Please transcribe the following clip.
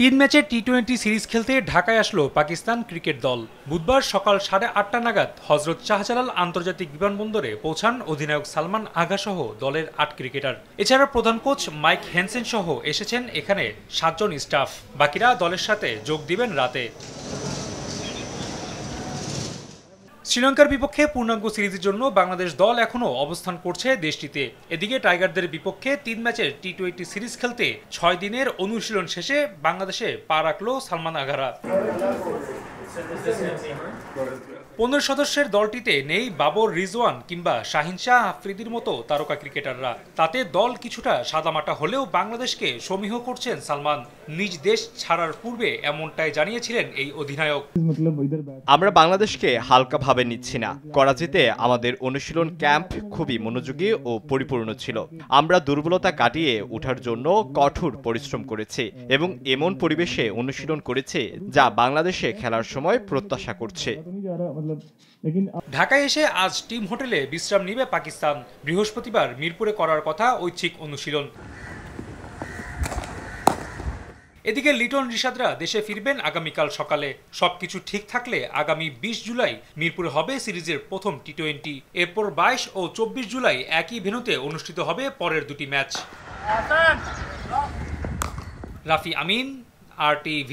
তিন ম্যাচের টি-20 সিরিজ খেলতে ঢাকায় আসলো পাকিস্তান ক্রিকেট দল। বুধবার সকাল 8:30 নাগাদ হজরত শাহজালাল আন্তর্জাতিক বিমানবন্দরে পৌঁছান অধিনায়ক সালমান আগা সহ দলের 8 ক্রিকেটার। এছাড়া প্রধান কোচ মাইক হ্যানসেন সহ এসেছেন এখানে 7 জন স্টাফ। বাকিরা দলের সাথে যোগ দিবেন রাতে। শ্রীলঙ্কার বিপক্ষে পূর্ণাঙ্গ সিরিজের জন্য বাংলাদেশ দল এখনও অবস্থান করছে দেশটিতে। এদিকে টাইগারদের বিপক্ষে 3 ম্যাচের টি-20 সিরিজ খেলতে 6 দিনের অনুশীলন শেষে বাংলাদেশে পা রাখল সালমান আগারা। 15 সদস্যের দলটিতে নেই বাবর রিজওয়ান কিংবা শাহিন শাহ আফ্রিদির মতো তারকা ক্রিকেটাররা। তাতে দল কিছুটা সাদামাটা হলেও বাংলাদেশকে সমীহ করছেন সালমান। নিজ দেশ ছাড়ার পূর্বে এমনটাই জানিয়েছিলেন এই অধিনায়ক। আমরা বাংলাদেশকে হালকাভাবে নিচ্ছি না। করাচিতে আমাদের অনুশীলন ক্যাম্প খুবই মনোযোগী ও পরিপূর্ণ ছিল। আমরা দুর্বলতা কাটিয়ে ওঠার জন্য কঠোর পরিশ্রম করেছি এবং এমন পরিবেশে অনুশীলন করেছি যা বাংলাদেশে খেলার সময় প্রত্যাশা করছে। ঢাকায় এসে আজ টিম হোটেলে বিশ্রাম নিবে পাকিস্তান। বৃহস্পতিবার মিরপুরে করার কথা ঐচ্ছিক অনুশীলন। এদিকে লিটন রিশাদরা দেশে ফিরবেন আগামীকাল সকালে। সবকিছু ঠিক থাকলে আগামী 20 জুলাই মিরপুরে হবে সিরিজের প্রথম টি-20। এরপর 22 ও 24 জুলাই একই ভেন্যুতে অনুষ্ঠিত হবে পরের দুটি ম্যাচ। রাফি আমিন, RTV।